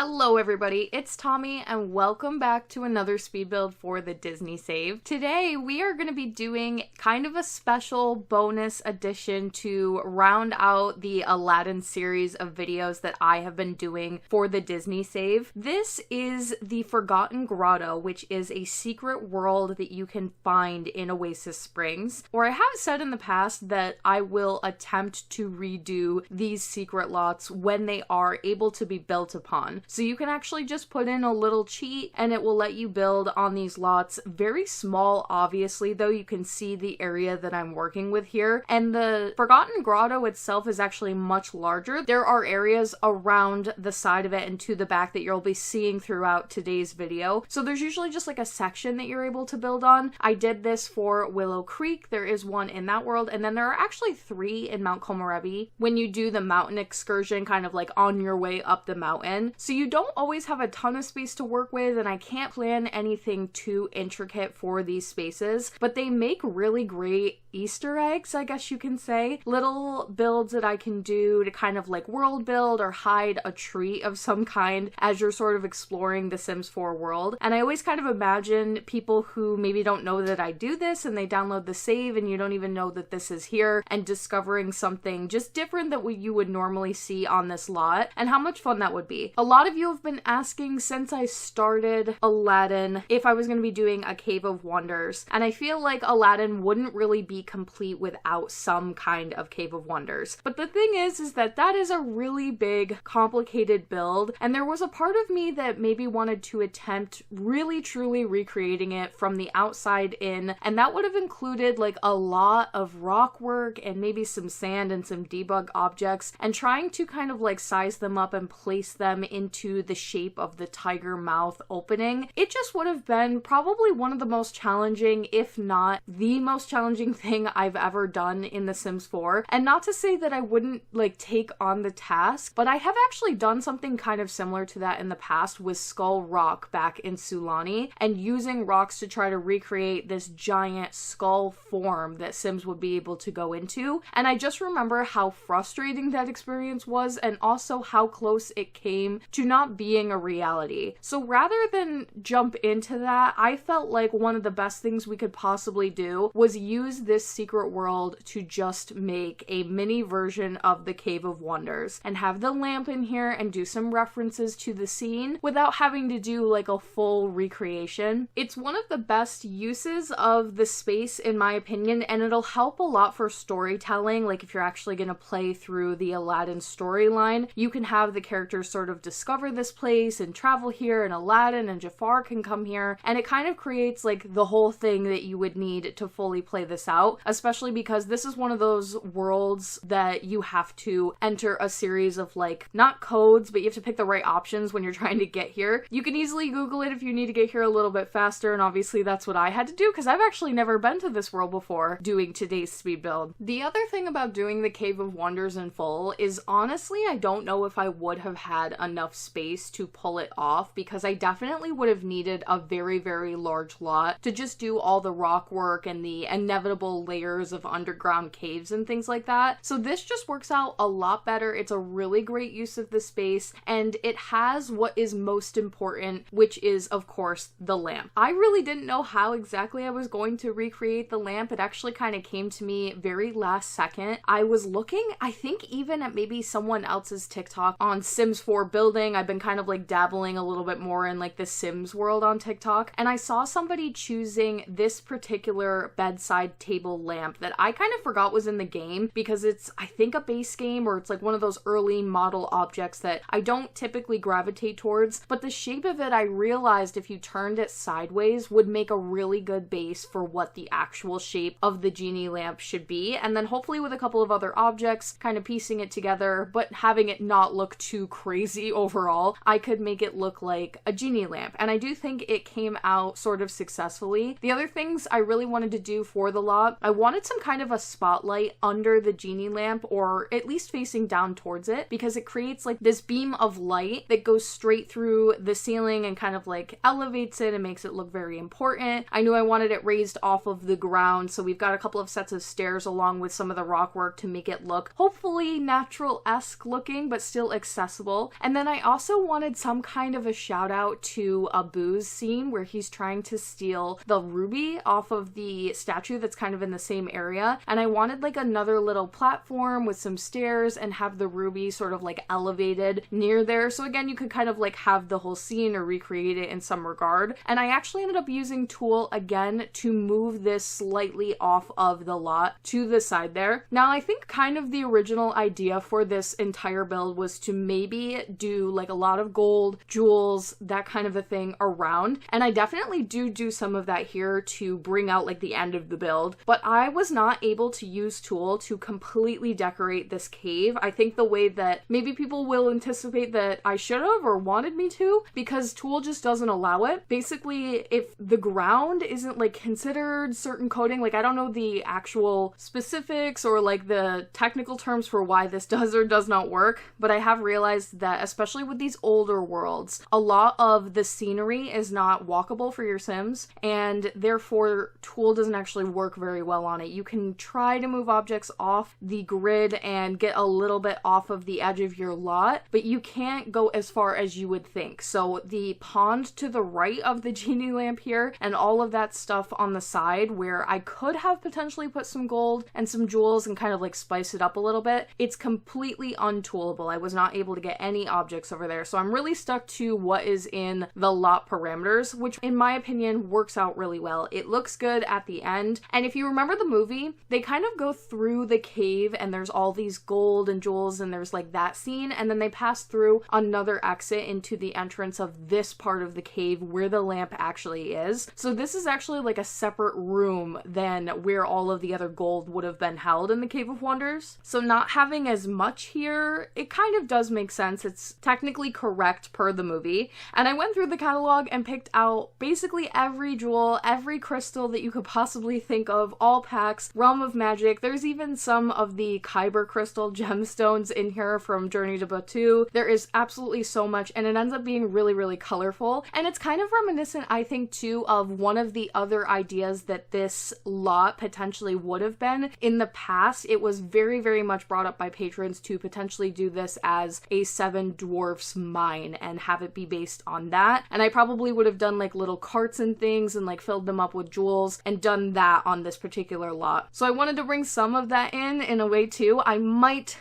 Hello everybody, it's Tommy and welcome back to another speed build for the Disney Save. Today we are going to be doing kind of a special bonus edition to round out the Aladdin series of videos that I have been doing for the Disney Save. This is the Forgotten Grotto, which is a secret world that you can find in Oasis Springs. Or I have said in the past that I will attempt to redo these secret lots when they are able to be built upon. So you can actually just put in a little cheat and it will let you build on these lots. Very small, obviously, though you can see the area that I'm working with here. And the Forgotten Grotto itself is actually much larger. There are areas around the side of it and to the back that you'll be seeing throughout today's video. So there's usually just like a section that you're able to build on. I did this for Willow Creek. There is one in that world. And then there are actually 3 in Mount Komorebi when you do the mountain excursion, kind of like on your way up the mountain. So you don't always have a ton of space to work with, and I can't plan anything too intricate for these spaces, but they make really great Easter eggs, I guess you can say. Little builds that I can do to kind of like world build or hide a treat of some kind as you're sort of exploring the Sims 4 world. And I always kind of imagine people who maybe don't know that I do this and they download the save and you don't even know that this is here and discovering something just different that you would normally see on this lot, and how much fun that would be. A lot of you have been asking since I started Aladdin if I was going to be doing a Cave of Wonders, and I feel like Aladdin wouldn't really be complete without some kind of Cave of Wonders. But the thing is that is a really big, complicated build, and there was a part of me that maybe wanted to attempt really truly recreating it from the outside in, and that would have included like a lot of rock work and maybe some sand and some debug objects, and trying to kind of like size them up and place them into the shape of the tiger mouth opening. It just would have been probably one of the most challenging, if not the most challenging thing I've ever done in The Sims 4. And not to say that I wouldn't like take on the task, but I have actually done something kind of similar to that in the past with Skull Rock back in Sulani, and using rocks to try to recreate this giant skull form that Sims would be able to go into. And I just remember how frustrating that experience was, and also how close it came to not being a reality. So rather than jump into that, I felt like one of the best things we could possibly do was use this secret world to just make a mini version of the Cave of Wonders and have the lamp in here and do some references to the scene without having to do like a full recreation. It's one of the best uses of the space in my opinion, and it'll help a lot for storytelling. Like if you're actually going to play through the Aladdin storyline, you can have the characters sort of discover this place and travel here, and Aladdin and Jafar can come here, and it kind of creates like the whole thing that you would need to fully play this out, especially because this is one of those worlds that you have to enter a series of like, not codes, but you have to pick the right options when you're trying to get here. You can easily Google it if you need to get here a little bit faster, and obviously that's what I had to do because I've actually never been to this world before doing today's speed build. The other thing about doing the Cave of Wonders in full is honestly I don't know if I would have had enough space to pull it off, because I definitely would have needed a very, very large lot to just do all the rock work and the inevitable layers of underground caves and things like that. So this just works out a lot better. It's a really great use of the space, and it has what is most important, which is of course the lamp. I really didn't know how exactly I was going to recreate the lamp. It actually kind of came to me very last second. I was looking, I think even at maybe someone else's TikTok on Sims 4 building. I've been kind of like dabbling a little bit more in like the Sims world on TikTok, and I saw somebody choosing this particular bedside table lamp that I kind of forgot was in the game, because it's I think a base game, or it's like one of those early model objects that I don't typically gravitate towards, but the shape of it I realized if you turned it sideways would make a really good base for what the actual shape of the genie lamp should be, and then hopefully with a couple of other objects kind of piecing it together but having it not look too crazy overall, I could make it look like a genie lamp. And I do think it came out sort of successfully. The other things I really wanted to do for the lot, I wanted some kind of a spotlight under the genie lamp, or at least facing down towards it, because it creates like this beam of light that goes straight through the ceiling and kind of like elevates it and makes it look very important. I knew I wanted it raised off of the ground, so we've got a couple of sets of stairs along with some of the rock work to make it look hopefully natural-esque looking but still accessible. And then I also wanted some kind of a shout out to Abu's scene where he's trying to steal the ruby off of the statue that's kind of in the same area. And I wanted like another little platform with some stairs and have the ruby sort of like elevated near there. So again, you could kind of like have the whole scene or recreate it in some regard. And I actually ended up using Tool again to move this slightly off of the lot to the side there. Now, I think kind of the original idea for this entire build was to maybe do like a lot of gold, jewels, that kind of a thing around. And I definitely do some of that here to bring out like the end of the build, but I was not able to use Tool to completely decorate this cave. I think the way that maybe people will anticipate that I should have or wanted me to, because Tool just doesn't allow it. Basically, if the ground isn't like considered certain coating, like I don't know the actual specifics or like the technical terms for why this does or does not work, but I have realized that especially with these older worlds, a lot of the scenery is not walkable for your Sims, and therefore Tool doesn't actually work very well on it. You can try to move objects off the grid and get a little bit off of the edge of your lot, but you can't go as far as you would think. So the pond to the right of the genie lamp here and all of that stuff on the side where I could have potentially put some gold and some jewels and kind of like spice it up a little bit, it's completely untoolable. I was not able to get any objects over there. So I'm really stuck to what is in the lot parameters, which in my opinion works out really well. It looks good at the end. And if you remember the movie, they kind of go through the cave and there's all these gold and jewels and there's like that scene, and then they pass through another exit into the entrance of this part of the cave where the lamp actually is. So this is actually like a separate room than where all of the other gold would have been held in the Cave of Wonders. So not having as much here, it kind of does make sense. It's technically correct per the movie. And I went through the catalog and picked out basically every jewel, every crystal that you could possibly think of, all packs, Realm of Magic. There's even some of the Kyber crystal gemstones in here from Journey to Batu. There is absolutely so much, and it ends up being really, really colorful. And it's kind of reminiscent, I think, too, of one of the other ideas that this lot potentially would have been. In the past, it was very, very much brought up by patrons to potentially do this as a Seven Dwarfs mine and have it be based on that. And I probably would have done like little carts and things and like filled them up with jewels and done that on this particular lot. So I wanted to bring some of that in a way too. I might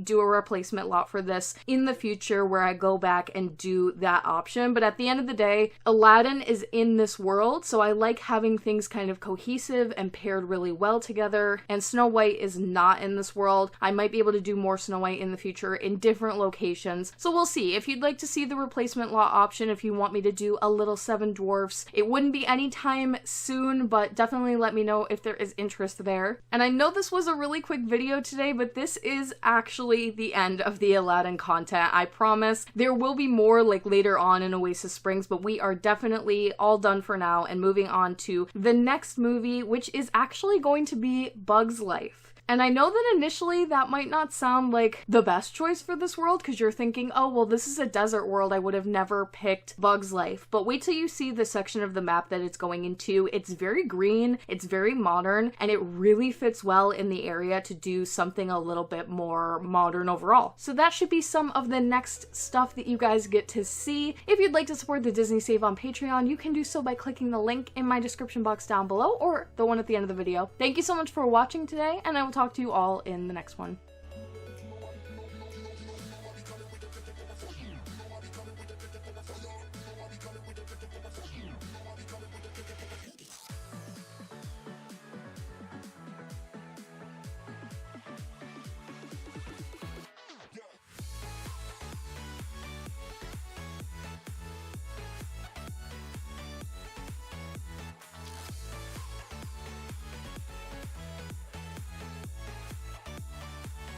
do a replacement lot for this in the future where I go back and do that option. But at the end of the day, Aladdin is in this world, so I like having things kind of cohesive and paired really well together. And Snow White is not in this world. I might be able to do more Snow White in the future in different locations. So we'll see. If you'd like to see the replacement lot option, if you want me to do a little Seven Dwarfs, it wouldn't be anytime soon, but definitely let me know if there is interest there. And I know this was a really quick video today, but this is actually the end of the Aladdin content. I promise there will be more like later on in Oasis Springs, but we are definitely all done for now and moving on to the next movie, which is actually going to be Bug's Life. And I know that initially that might not sound like the best choice for this world because you're thinking, oh, well, this is a desert world. I would have never picked Bug's Life. But wait till you see the section of the map that it's going into. It's very green, it's very modern, and it really fits well in the area to do something a little bit more modern overall. So that should be some of the next stuff that you guys get to see. If you'd like to support the Disney Save on Patreon, you can do so by clicking the link in my description box down below or the one at the end of the video. Thank you so much for watching today, and I will talk to you all in the next one.